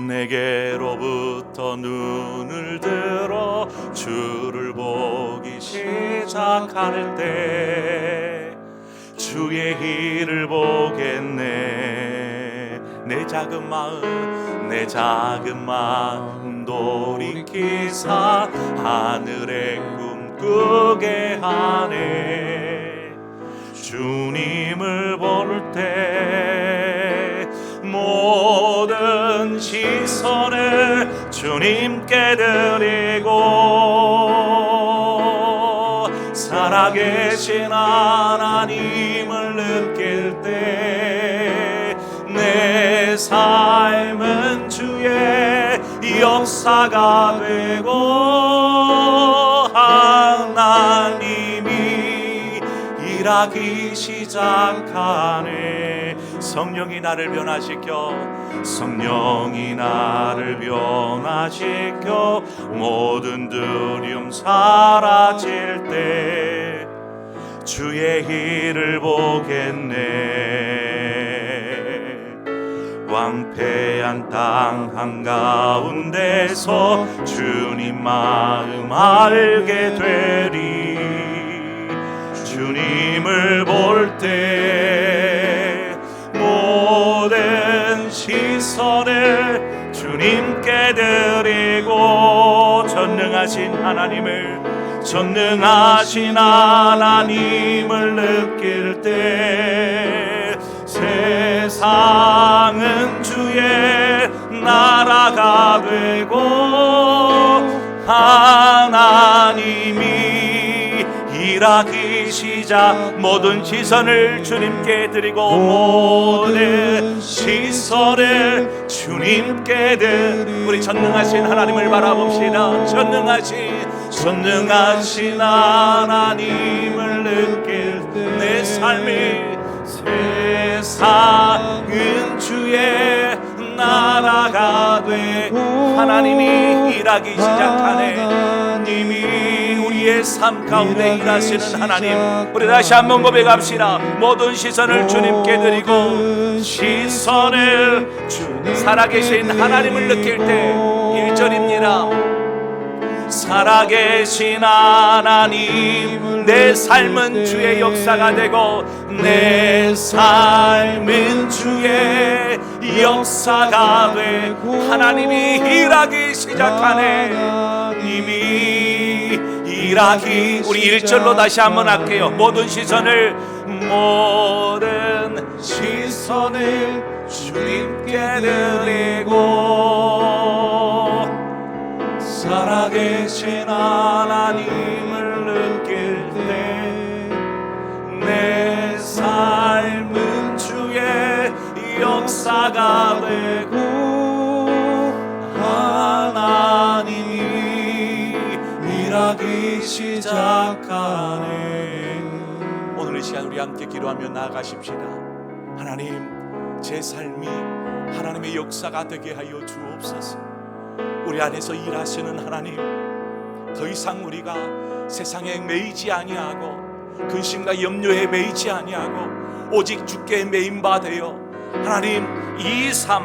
내게로부터 눈을 들어 주를 보기 시작할 때 주의 일을 보겠네. 내 작은 마음 돌이키사 하늘에 꿈꾸게 하네. 주님을 볼 때 모든 시선을 주님께 드리고 살아계신 하나님을 느낄 때 내 삶은 주의 역사가 되고 하나님이 일하기 시작하네. 성령이 나를 변화시켜, 성령이 나를 변화시켜 모든 두려움 사라질 때 주의 일을 보겠네. 황폐한 땅 한가운데서 주님 마음 알게 되리. 주님을 볼 때 모든 시선을 주님께 드리고 전능하신 하나님을 느낄 때 세상은 주의 나라가 되고 하나님이 일하기 시작. 모든 시선을 주님께 드리고 모든 시선을 주님께 드리고 우리 전능하신 하나님을 바라봅시다. 전능하신 하나님을 느낄 때 내 삶이 세상은 주의 나라가 돼 하나님이 일하기 시작하네. 님이 우리의 삶 가운데 일하시는 하나님, 우리 다시 한번 고백합시다. 모든 시선을 주님께 드리고 시선을 살아계신 하나님을 느낄 때 1절입니다. 살아계신 하나님, 내 삶은 주의 역사가 되고 내 삶은 주의 역사가 돼 하나님이 일하기 시작하네. 이미 일하기. 우리 1절로 다시 한번 할게요. 모든 시선을 주님께 드리고 살아계신 하나님을 느낄 때 내 삶은 주의 역사가 되고 하나님이 일하기 시작하네. 오늘 이 시간 우리 함께 기도하며 나아가십시다. 하나님, 제 삶이 하나님의 역사가 되게 하여 주옵소서. 우리 안에서 일하시는 하나님, 더 이상 우리가 세상에 매이지 아니하고 근심과 염려에 매이지 아니하고 오직 주께 매인 바 되어 하나님, 이 삶,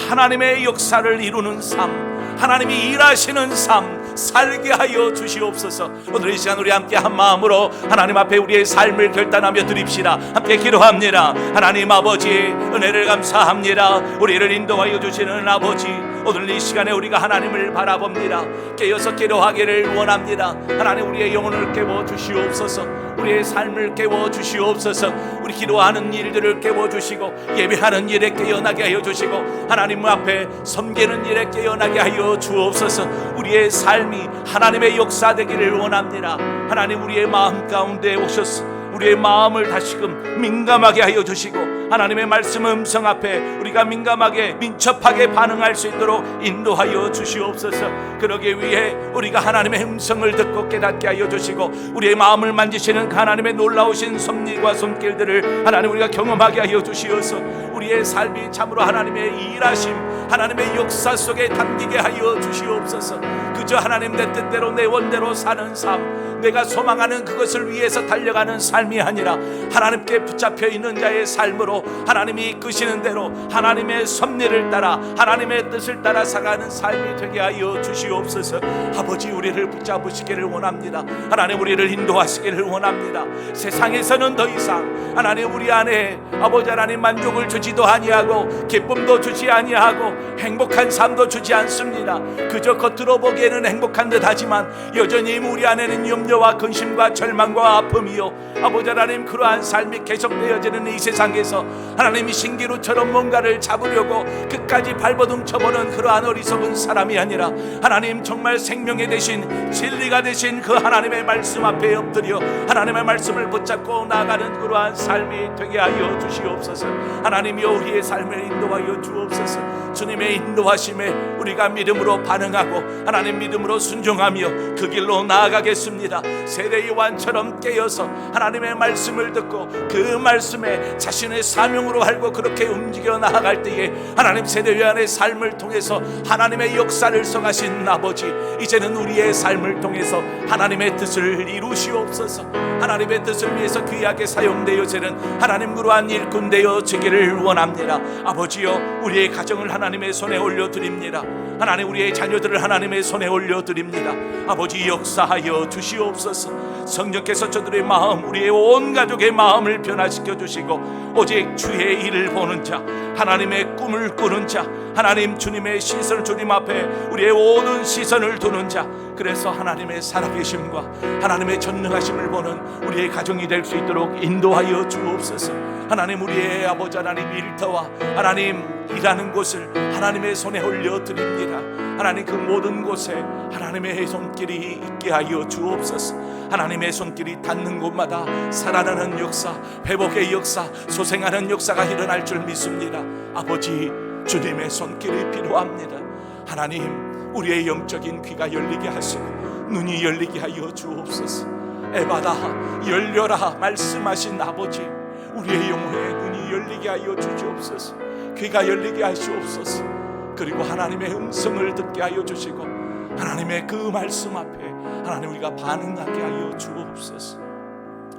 하나님의 역사를 이루는 삶, 하나님이 일하시는 삶 살게 하여 주시옵소서. 오늘 이 시간 우리 함께 한 마음으로 하나님 앞에 우리의 삶을 결단하며 드립시다. 함께 기도합니다. 하나님 아버지, 은혜를 감사합니다. 우리를 인도하여 주시는 아버지, 오늘 이 시간에 우리가 하나님을 바라봅니다. 깨어서 기도하기를 원합니다. 하나님, 우리의 영혼을 깨워 주시옵소서. 우리의 삶을 깨워 주시옵소서. 우리 기도하는 일들을 깨워 주시고 예배하는 일에 깨어나게 하여 주시고 하나님 앞에 섬기는 일에 깨어나게 하여 주옵소서. 우리의 삶이 하나님의 역사 되기를 원합니다. 하나님, 우리의 마음 가운데 오셔서 우리의 마음을 다시금 민감하게 하여 주시고 하나님의 말씀 음성 앞에 우리가 민감하게 민첩하게 반응할 수 있도록 인도하여 주시옵소서. 그러기 위해 우리가 하나님의 음성을 듣고 깨닫게 하여 주시고 우리의 마음을 만지시는 하나님의 놀라우신 섭리와 손길들을 하나님 우리가 경험하게 하여 주시어서 우리의 삶이 참으로 하나님의 일하심, 하나님의 역사 속에 담기게 하여 주시옵소서. 그저 하나님 내 뜻대로 내 원대로 사는 삶, 내가 소망하는 그것을 위해서 달려가는 삶이 아니라 하나님께 붙잡혀 있는 자의 삶으로 하나님이 이끄시는 대로 하나님의 섭리를 따라 하나님의 뜻을 따라 살아가는 삶이 되게 하여 주시옵소서. 아버지, 우리를 붙잡으시기를 원합니다. 하나님, 우리를 인도하시기를 원합니다. 세상에서는 더 이상 하나님 우리 안에 아버지 하나님 만족을 주지도 아니하고 기쁨도 주지 아니하고 행복한 삶도 주지 않습니다. 그저 겉으로 보기에는 행복한 듯 하지만 여전히 우리 안에는 염려와 근심과 절망과 아픔이요 아버지 하나님, 그러한 삶이 계속되어지는 이 세상에서 하나님이 신기루처럼 뭔가를 잡으려고 끝까지 발버둥 쳐보는 그러한 어리석은 사람이 아니라 하나님, 정말 생명의 대신 진리가 되신 그 하나님의 말씀 앞에 엎드려 하나님의 말씀을 붙잡고 나아가는 그러한 삶이 되게 하여 주시옵소서. 하나님이여, 우리의 삶을 인도하여 주옵소서. 주님의 인도하심에 우리가 믿음으로 반응하고 하나님 믿음으로 순종하며 그 길로 나아가겠습니다. 세례 요한처럼 깨어서 하나님의 말씀을 듣고 그 말씀에 자신의 사명으로 알고 그렇게 움직여 나아갈 때에 하나님, 세례 요한의 삶을 통해서 하나님의 역사를 써가신 아버지, 이제는 우리의 삶을 통해서 하나님의 뜻을 이루시옵소서. 하나님의 뜻을 위해서 귀하게 사용되어지는 하나님 그러한 일꾼 되어지기를 원합니다. 아버지여, 우리의 가정을 하나님의 손에 올려드립니다. 하나님, 우리의 자녀들을 하나님의 손에 올려드립니다. 아버지, 역사하여 주시옵소서. 성령께서 저들의 마음, 우리의 온 가족의 마음을 변화시켜 주시고 오직 주의 일을 보는 자, 하나님의 꿈을 꾸는 자, 하나님 주님의 시선, 주님 앞에 우리의 모든 시선을 두는 자, 그래서 하나님의 살아계심과 하나님의 전능하심을 보는 우리의 가정이 될 수 있도록 인도하여 주옵소서. 하나님, 우리의 아버지 하나님 일터와 하나님 일하는 곳을 하나님의 손에 올려드립니다. 하나님, 그 모든 곳에 하나님의 손길이 있게 하여 주옵소서. 하나님의 손길이 닿는 곳마다 살아나는 역사, 회복의 역사, 소생하는 역사가 일어날 줄 믿습니다. 아버지, 주님의 손길이 필요합니다. 하나님, 우리의 영적인 귀가 열리게 하시고 눈이 열리게 하여 주옵소서. 에바다, 열려라 말씀하신 아버지, 우리의 영혼의 눈이 열리게 하여 주시옵소서. 귀가 열리게 하시옵소서. 그리고 하나님의 음성을 듣게 하여 주시고 하나님의 그 말씀 앞에 하나님 우리가 반응하게 하여 주옵소서.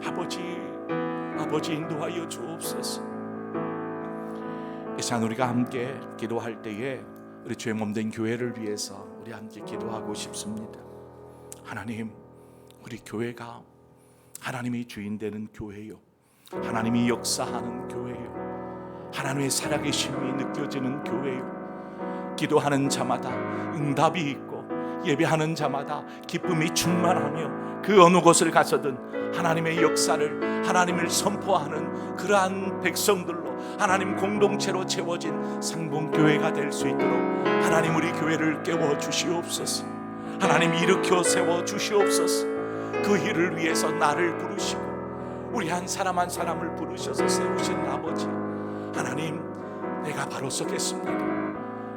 아버지 인도하여 주옵소서. 이 시간 우리가 함께 기도할 때에 우리 주의 몸된 교회를 위해서 우리 함께 기도하고 싶습니다. 하나님, 우리 교회가 하나님이 주인 되는 교회요, 하나님이 역사하는 교회요, 하나님의 살아계심이 느껴지는 교회요, 기도하는 자마다 응답이 있고 예배하는 자마다 기쁨이 충만하며 그 어느 곳을 가서든 하나님의 역사를, 하나님을 선포하는 그러한 백성들로 하나님 공동체로 채워진 상봉교회가 될 수 있도록 하나님, 우리 교회를 깨워 주시옵소서. 하나님, 일으켜 세워 주시옵소서. 그 일을 위해서 나를 부르시고 우리 한 사람 한 사람을 부르셔서 세우신 아버지 하나님, 내가 바로 서겠습니다.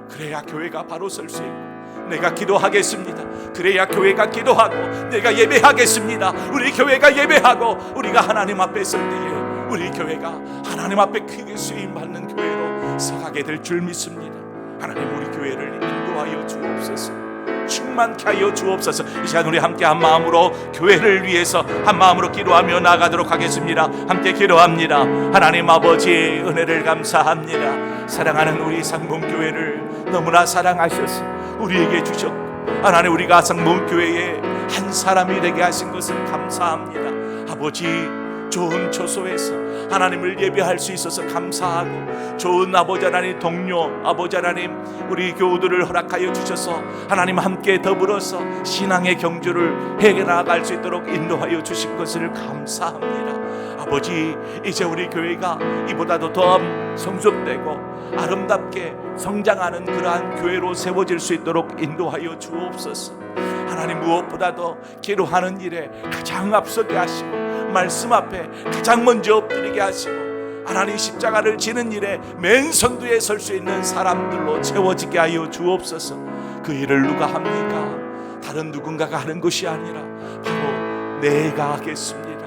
그래야 교회가 바로 설 수 있고, 내가 기도하겠습니다. 그래야 교회가 기도하고 내가 예배하겠습니다. 우리 교회가 예배하고 우리가 하나님 앞에 설 때에 우리 교회가 하나님 앞에 크게 쓰임받는 교회로 서가게 될 줄 믿습니다. 하나님, 우리 교회를 인도하여 주옵소서. 충만케 하여 주옵소서. 이 시간 우리 함께 한 마음으로 교회를 위해서 한 마음으로 기도하며 나가도록 하겠습니다. 함께 기도합니다. 하나님 아버지, 은혜를 감사합니다. 사랑하는 우리 상봉교회를 너무나 사랑하셔서 우리에게 주셨고 하나님, 우리가 상봉교회의 한 사람이 되게 하신 것을 감사합니다. 아버지, 좋은 처소에서 하나님을 예배할 수 있어서 감사하고, 좋은 아버지 하나님 동료, 아버지 하나님 우리 교우들을 허락하여 주셔서 하나님 함께 더불어서 신앙의 경주를 해나갈 수 있도록 인도하여 주신 것을 감사합니다. 아버지, 이제 우리 교회가 이보다도 더 성숙되고 아름답게 성장하는 그러한 교회로 세워질 수 있도록 인도하여 주옵소서. 하나님, 무엇보다도 기도하는 일에 가장 앞서게 하시고 말씀 앞에 가장 먼저 엎드리게 하시고 하나님 십자가를 지는 일에 맨 선두에 설 수 있는 사람들로 채워지게 하여 주옵소서. 그 일을 누가 합니까? 다른 누군가가 하는 것이 아니라 바로 내가 하겠습니다.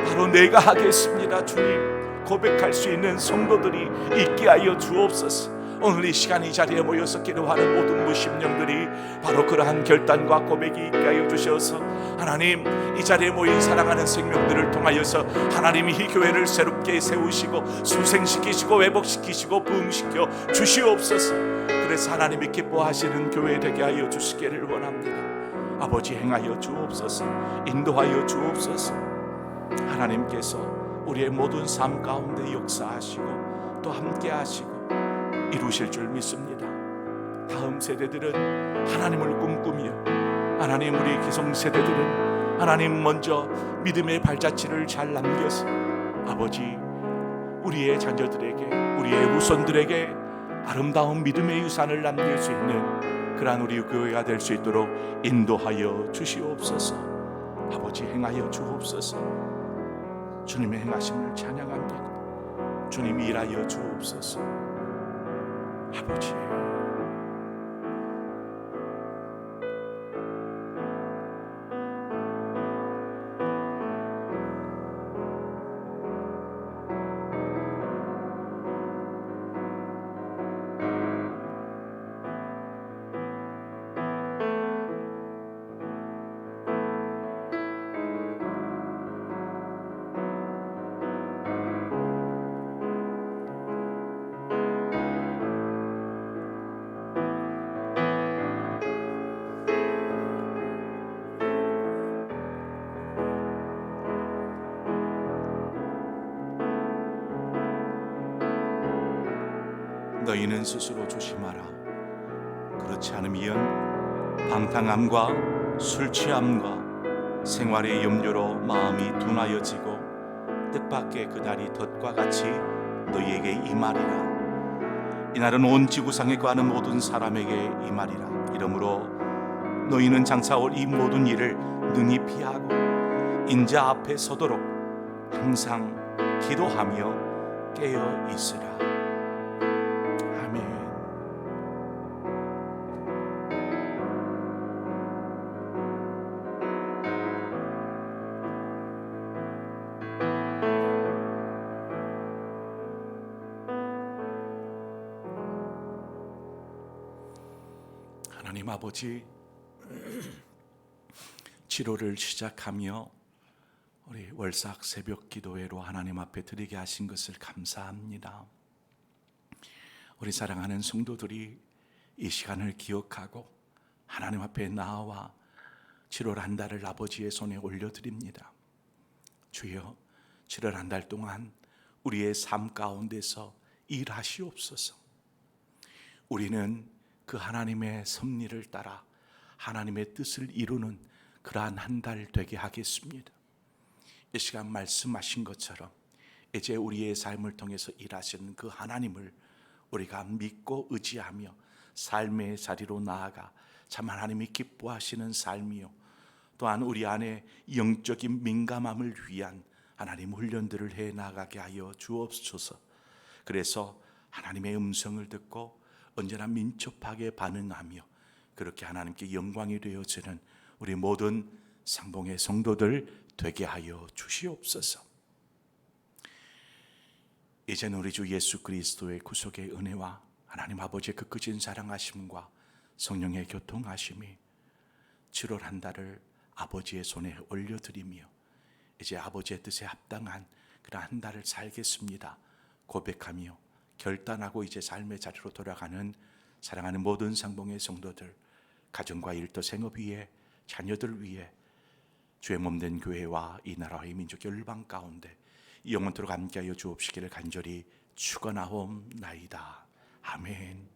바로 내가 하겠습니다. 주님, 고백할 수 있는 성도들이 있게 하여 주옵소서. 오늘 이 시간 이 자리에 모여서 기도하는 모든 무심령들이 바로 그러한 결단과 고백이 있게 하여 주셔서 하나님, 이 자리에 모인 사랑하는 생명들을 통하여서 하나님이 이 교회를 새롭게 세우시고 수생시키시고 회복시키시고 부흥시켜 주시옵소서. 그래서 하나님이 기뻐하시는 교회 되게 하여 주시기를 원합니다. 아버지, 행하여 주옵소서. 인도하여 주옵소서. 하나님께서 우리의 모든 삶 가운데 역사하시고 또 함께 하시고 이루실 줄 믿습니다. 다음 세대들은 하나님을 꿈꾸며, 하나님 우리 기성세대들은 하나님 먼저 믿음의 발자취를 잘 남겨서 아버지 우리의 자녀들에게 우리의 후손들에게 아름다운 믿음의 유산을 남길 수 있는 그러한 우리 교회가 될 수 있도록 인도하여 주시옵소서. 아버지 행하여 주옵소서. 주님의 행하심을 찬양합니다. 주님 일하여 주옵소서. 아버지 너희는 스스로 조심하라. 그렇지 않으면 방탕함과 술 취함과 생활의 염려로 마음이 둔하여지고 뜻밖의 그날이 덫과 같이 너희에게 임하리라. 이날은 온 지구상에 거하는 모든 사람에게 임하리라. 이러므로 너희는 장차 올 이 모든 일을 능히 피하고 인자 앞에 서도록 항상 기도하며 깨어 있으라. 하나님 아버지, 치료를 시작하며 우리 월삭 새벽 기도회로 하나님 앞에 드리게 하신 것을 감사합니다. 우리 사랑하는 성도들이 이 시간을 기억하고 하나님 앞에 나와 치료를 한 달을 아버지의 손에 올려드립니다. 주여, 치료를 한 달 동안 우리의 삶 가운데서 일하시옵소서. 우리는 그 하나님의 섭리를 따라 하나님의 뜻을 이루는 그러한 한 달 되게 하겠습니다. 이 시간 말씀하신 것처럼 이제 우리의 삶을 통해서 일하시는 그 하나님을 우리가 믿고 의지하며 삶의 자리로 나아가 참 하나님이 기뻐하시는 삶이요, 또한 우리 안에 영적인 민감함을 위한 하나님 훈련들을 해 나가게 하여 주옵소서. 그래서 하나님의 음성을 듣고 언제나 민첩하게 반응하며 그렇게 하나님께 영광이 되어지는 우리 모든 상봉의 성도들 되게 하여 주시옵소서. 이제는 우리 주 예수 그리스도의 구속의 은혜와 하나님 아버지의 그 크신 사랑하심과 성령의 교통하심이 7월 한 달을 아버지의 손에 올려드리며 이제 아버지의 뜻에 합당한 그런 한 달을 살겠습니다 고백하며 결단하고 이제 삶의 자리로 돌아가는 사랑하는 모든 상봉의 성도들, 가정과 일터 생업 위에 자녀들 위해 주의 몸된 교회와 이 나라의 민족 열방 가운데 영원토록 함께하여 주옵시기를 간절히 축원하옵나이다. 아멘.